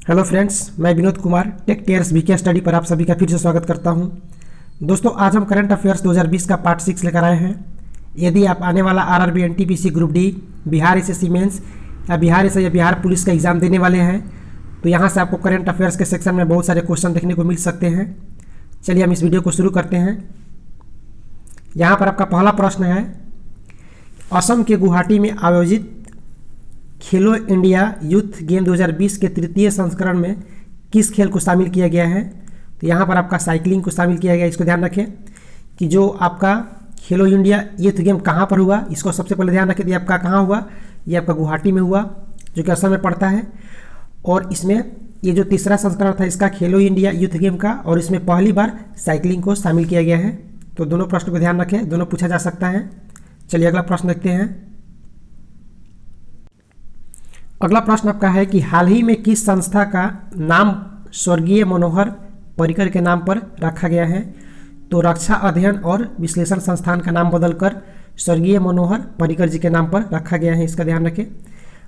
Hello friends, मैं विनोद कुमार टेक टेयर्स वीके स्टडी पर आप सभी का फिर से स्वागत करता हूं। दोस्तों, आज हम करंट अफेयर्स 2020 का पार्ट 6 लेकर आए हैं। यदि आप आने वाला RRB NTPC group D, Bihar SSC mains या बिहार एसआई या बिहार पुलिस का एग्जाम देने वाले हैं, तो यहाँ से आपको करंट अफेयर्स के सेक्शन में बहुत सारे क्वेश्चन देखने को मिल सकते हैं। चलिए हम इस वीडियो को शुरू करते हैं। यहाँ पर आपका पहला प्रश्न है, असम के गुवाहाटी में आयोजित खेलो इंडिया यूथ गेम 2020 के तृतीय संस्करण में किस खेल को शामिल किया गया है? तो यहाँ पर आपका साइकिलिंग को शामिल किया गया। इसको ध्यान रखें कि जो आपका खेलो इंडिया यूथ गेम कहाँ पर हुआ, इसको सबसे पहले ध्यान रखें। ये आपका कहाँ हुआ? ये आपका गुवाहाटी में हुआ, जो कि असम में पड़ता है। और इसमें ये जो तीसरा संस्करण था इसका खेलो इंडिया यूथ गेम का, और इसमें पहली बार साइकिलिंग को शामिल किया गया है। तो दोनों प्रश्न को ध्यान रखें, दोनों पूछा जा सकता है। चलिए अगला प्रश्न देखते हैं। अगला प्रश्न आपका है कि हाल ही में किस संस्था का नाम स्वर्गीय मनोहर पर्रिकर के नाम पर रखा गया है? तो रक्षा अध्ययन और विश्लेषण संस्थान का नाम बदलकर स्वर्गीय मनोहर पर्रिकर जी के नाम पर रखा गया है, इसका ध्यान रखें।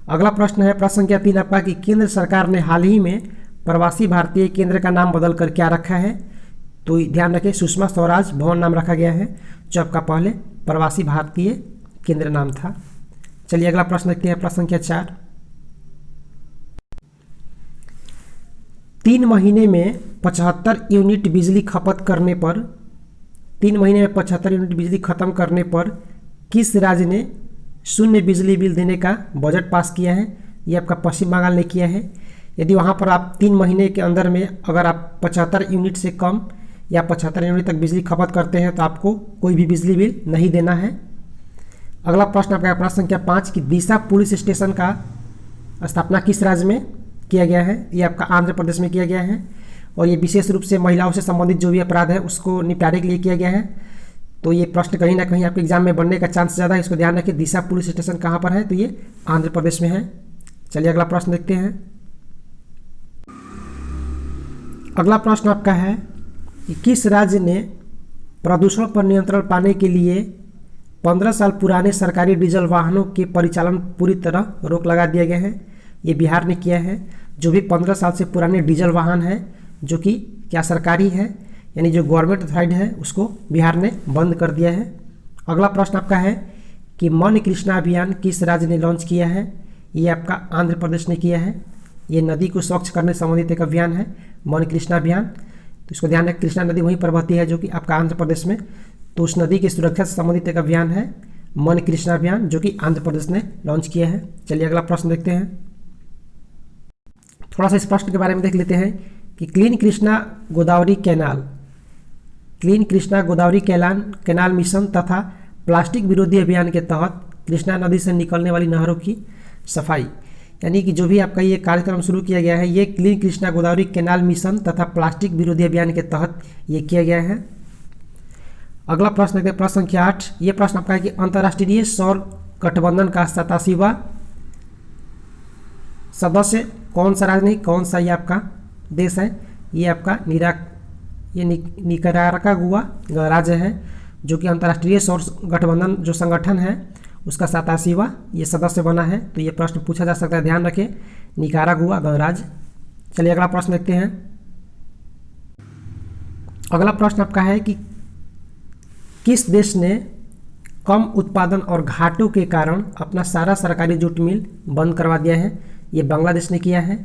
अगला प्रश्न है, प्रश्न संख्या 3 आपका कि केंद्र सरकार ने हाल ही में प्रवासी भारतीय केंद्र का नाम बदलकर क्या रखा है? तो ध्यान रखें, सुषमा स्वराज भवन नाम रखा गया है, जो आपका पहले प्रवासी भारतीय केंद्र नाम था। चलिए अगला प्रश्न देखते हैं, प्रश्न संख्या 4। 3 महीने में 75 यूनिट बिजली खपत करने पर 3 महीने में 75 यूनिट बिजली खत्म करने पर किस राज्य ने शून्य बिजली बिल देने का बजट पास किया है? ये आपका पश्चिम बंगाल ने किया है। यदि वहाँ पर आप 3 महीने के अंदर में अगर आप 75 यूनिट से कम या 75 यूनिट तक बिजली खपत करते हैं तो आपको कोई भी बिजली बिल नहीं देना है। अगला प्रश्न आपका प्रश्न संख्या 5 कि दिशा पुलिस स्टेशन का स्थापना किस राज्य में किया गया है? ये आपका आंध्र प्रदेश में किया गया है, और ये विशेष रूप से महिलाओं से संबंधित जो भी अपराध है उसको निपटारे के लिए किया गया है। तो ये प्रश्न कहीं ना कहीं आपके एग्जाम में बनने का चांस ज़्यादा है, इसको ध्यान रखिए। दिशा पुलिस स्टेशन कहाँ पर है? तो ये आंध्र प्रदेश में है। चलिए अगला प्रश्न देखते हैं। अगला प्रश्न आपका है कि किस राज्य ने प्रदूषण पर नियंत्रण पाने के लिए 15 साल पुराने सरकारी डीजल वाहनों के परिचालन पूरी तरह रोक लगा दिया गया है? ये बिहार ने किया है। जो भी 15 साल से पुराने डीजल वाहन है जो कि क्या सरकारी है, यानी जो गवर्नमेंट अथॉरिटी है, उसको बिहार ने बंद कर दिया है। अगला प्रश्न आपका है कि मन कृष्णा अभियान किस राज्य ने लॉन्च किया है? ये आपका आंध्र प्रदेश ने किया है। ये नदी को स्वच्छ करने से संबंधित एक अभियान है, मन कृष्णा अभियान। तो इसको ध्यान रखें, कृष्णा नदी वहीं पर बहती है जो कि आपका आंध्र प्रदेश में, तो उस नदी की सुरक्षा से संबंधित एक अभियान है मन कृष्णा अभियान, जो कि आंध्र प्रदेश ने लॉन्च किया है। चलिए अगला प्रश्न देखते हैं। थोड़ा सा इस प्रश्न के बारे में देख लेते हैं कि clean Krishna Godavari canal mission तथा प्लास्टिक विरोधी अभियान के तहत कृष्णा नदी से निकलने वाली नहरों की सफाई, यानी कि जो भी आपका ये कार्यक्रम शुरू किया गया है, ये clean Krishna Godavari canal mission तथा प्लास्टिक विरोधी अभियान के तहत ये किया गया है। अगला प्रश्न है प्रश्न संख्या 8। ये प्रश्न आपका है कि अंतर्राष्ट्रीय सौर गठबंधन का 87वां सदस्य कौन सा राज्य, नहीं कौन सा ये आपका देश है? ये आपका निकारागुआ राज्य है, जो कि अंतर्राष्ट्रीय सौर गठबंधन जो संगठन है उसका 87वां ये सदस्य बना है। तो ये प्रश्न पूछा जा सकता है, ध्यान रखें, निकारागुआ गणराज्य। चलिए अगला प्रश्न देखते हैं। अगला प्रश्न आपका है कि किस देश ने कम उत्पादन और घाटों के कारण अपना सारा सरकारी जूट मिल बंद करवा दिया है? ये बांग्लादेश ने किया है।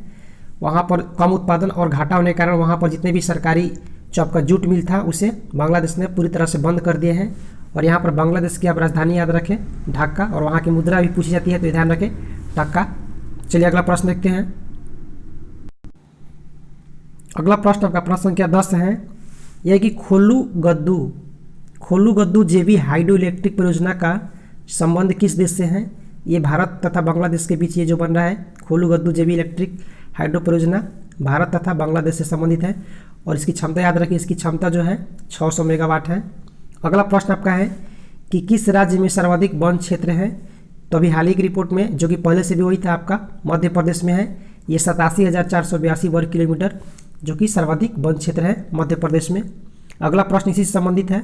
वहाँ पर कम उत्पादन और घाटा होने के कारण वहाँ पर जितने भी सरकारी जो आपका जूट मिल था उसे बांग्लादेश ने पूरी तरह से बंद कर दिए हैं। और यहाँ पर बांग्लादेश की आप राजधानी याद रखें, ढाका, और वहाँ की मुद्रा भी पूछी जाती है, तो ध्यान रखें, ढाका। चलिए अगला प्रश्न देखते हैं। अगला प्रश्न आपका प्रश्न संख्या 10 है। यह कि खोलू गद्दू जेबी हाइड्रो इलेक्ट्रिक परियोजना का संबंध किस देश से है? ये भारत तथा बांग्लादेश के बीच ये जो बन रहा है खोलू गद्दू जेबी इलेक्ट्रिक हाइड्रो परियोजना भारत तथा बांग्लादेश से संबंधित है, और इसकी क्षमता याद रखिए, इसकी क्षमता जो है 600 मेगावाट है। अगला प्रश्न आपका है कि किस राज्य में सर्वाधिक वन क्षेत्र है? तो अभी हाल ही की रिपोर्ट में, जो कि पहले से भी वही था, आपका मध्य प्रदेश में है। ये 87,482 वर्ग किलोमीटर जो कि सर्वाधिक वन क्षेत्र है मध्य प्रदेश में। अगला प्रश्न इसी से संबंधित है।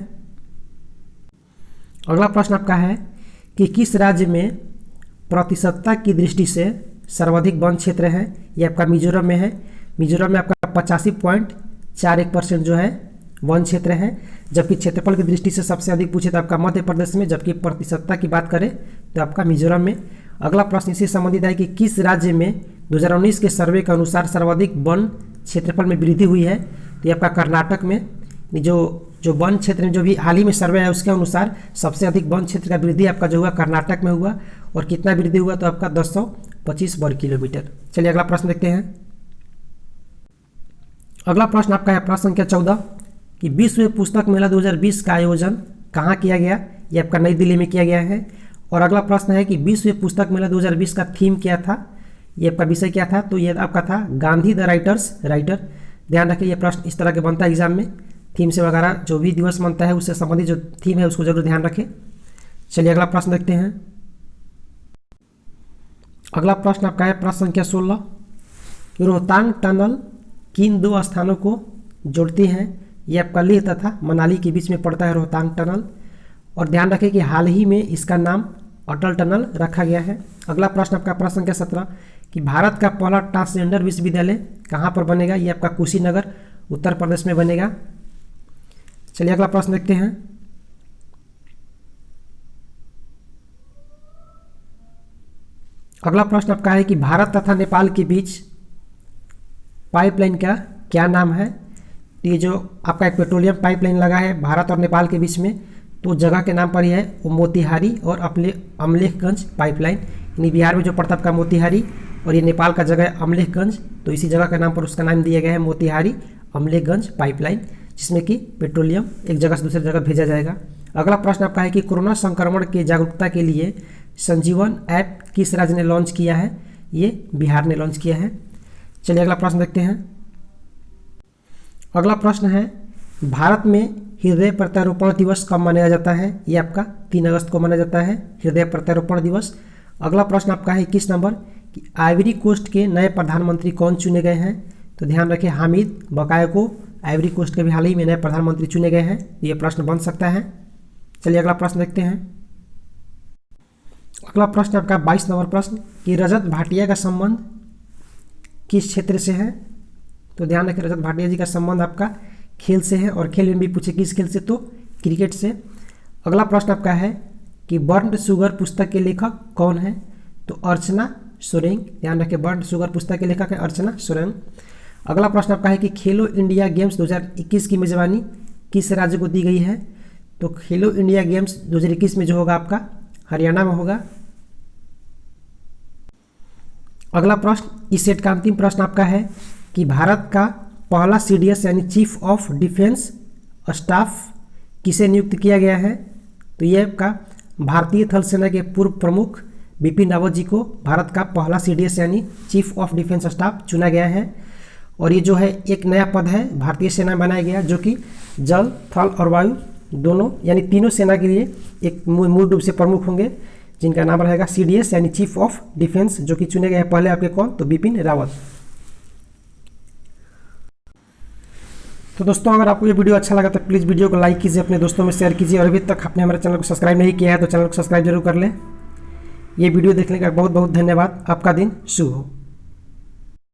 अगला प्रश्न आपका है कि किस राज्य में प्रतिशतता की दृष्टि से सर्वाधिक वन क्षेत्र है? ये आपका मिजोरम में है। मिजोरम में आपका 85.41% जो है वन क्षेत्र है, जबकि क्षेत्रफल की दृष्टि से सबसे अधिक पूछे तो आपका मध्य प्रदेश में, जबकि प्रतिशतता की बात करें तो आपका मिजोरम में। अगला प्रश्न इसी संबंधित है कि किस राज्य में 2019 के सर्वे के अनुसार सर्वाधिक वन क्षेत्रफल में वृद्धि हुई है? तो ये आपका कर्नाटक में। जो वन क्षेत्र में जो भी हाल ही में सर्वे है उसके अनुसार सबसे अधिक वन क्षेत्र का वृद्धि आपका जो हुआ कर्नाटक में हुआ। और कितना वृद्धि हुआ? तो आपका 1025 वर्ग किलोमीटर। चलिए अगला प्रश्न देखते हैं। अगला प्रश्न आपका है प्रश्न संख्या 14 कि विश्व पुस्तक मेला 2020 का आयोजन कहाँ किया गया? ये आपका नई दिल्ली में किया गया है। और अगला प्रश्न है कि विश्व पुस्तक मेला 2020 का थीम क्या था? ये आपका विषय क्या था? तो ये आपका था गांधी द राइटर। ध्यान रखिए, ये प्रश्न इस तरह के बनता है एग्जाम में। थीम से वगैरह जो भी दिवस बनता है उससे संबंधित जो थीम है उसको जरूर ध्यान रखें। चलिए अगला प्रश्न देखते हैं। अगला प्रश्न आपका है प्रश्न संख्या 16 कि रोहतांग टनल किन दो स्थानों को जोड़ती हैं? ये आपका लेह तथा मनाली के बीच में पड़ता है रोहतांग टनल। और ध्यान रखें कि हाल ही में इसका नाम अटल टनल रखा गया है। अगला प्रश्न आपका प्रश्न संख्या 17 कि भारत का पहला ट्रांसजेंडर विश्वविद्यालय कहाँ पर बनेगा? ये आपका कुशीनगर उत्तर प्रदेश में बनेगा। चलिए अगला प्रश्न देखते हैं। अगला प्रश्न आपका है कि भारत तथा नेपाल के बीच पाइपलाइन का क्या नाम है? ये जो आपका एक पेट्रोलियम पाइपलाइन लगा है भारत और नेपाल के बीच में, तो जगह के नाम पर ही है वो मोतिहारी और अमलेखगंज पाइपलाइन। यानी बिहार में जो पड़ता है आपका मोतिहारी और ये नेपाल का जगह है अमलेखगंज, तो इसी जगह के नाम पर उसका नाम दिया गया है मोतिहारी अमलेखगंज पाइपलाइन, जिसमें कि पेट्रोलियम एक जगह से दूसरी जगह भेजा जाएगा। अगला प्रश्न आपका है कि कोरोना संक्रमण के जागरूकता के लिए संजीवन ऐप किस राज्य ने लॉन्च किया है? ये बिहार ने लॉन्च किया है। चलिए अगला प्रश्न देखते हैं। अगला प्रश्न है भारत में हृदय प्रत्यारोपण दिवस कब मनाया जाता है? ये आपका 3 अगस्त को मनाया जाता है हृदय प्रत्यारोपण दिवस। अगला प्रश्न आपका है 21 नंबर कि आइवरी कोस्ट के नए प्रधानमंत्री कौन चुने गए हैं? तो ध्यान रखिए हामिद बकायको आइवरी कोस्ट के भी हाल ही में नए प्रधानमंत्री चुने गए हैं। ये प्रश्न बन सकता है। चलिए अगला प्रश्न देखते हैं। अगला प्रश्न आपका 22 नंबर प्रश्न कि रजत भाटिया का संबंध किस क्षेत्र से है? तो ध्यान रखिए रजत भाटिया जी का संबंध आपका खेल से है, और खेल में भी पूछे किस खेल से? तो क्रिकेट से। अगला प्रश्न आपका है कि बर्न्ड शुगर पुस्तक के लेखक कौन है? तो अर्चना सोरेंग। ध्यान रखिए बर्न्ड शुगर पुस्तक के लेखक है अर्चना सोरेंग। अगला प्रश्न आपका है कि खेलो इंडिया गेम्स 2021 की मेजबानी किस राज्य को दी गई है? तो खेलो इंडिया गेम्स 2021 में जो होगा आपका हरियाणा में होगा। अगला प्रश्न इस सेट का अंतिम प्रश्न आपका है कि भारत का पहला CDS यानी चीफ ऑफ डिफेंस स्टाफ किसे नियुक्त किया गया है? तो ये आपका भारतीय थल सेना के पूर्व प्रमुख बिपिन रावत जी को भारत का पहला CDS यानी चीफ ऑफ डिफेंस स्टाफ चुना गया है। और ये जो है एक नया पद है भारतीय सेना में बनाया गया, जो कि जल थल और वायु दोनों यानी तीनों सेना के लिए एक मूल रूप से प्रमुख होंगे, जिनका नाम रहेगा CDS यानी चीफ ऑफ डिफेंस, जो कि चुने गए हैं पहले आपके कौन? तो बिपिन रावत। तो दोस्तों अगर आपको ये वीडियो अच्छा लगा तो प्लीज़ वीडियो को लाइक कीजिए, अपने दोस्तों में शेयर कीजिए, और अभी तक आपने हमारे चैनल को सब्सक्राइब नहीं किया है तो चैनल को सब्सक्राइब जरूर कर लें। ये वीडियो देखने का बहुत बहुत धन्यवाद। आपका दिन शुभ हो।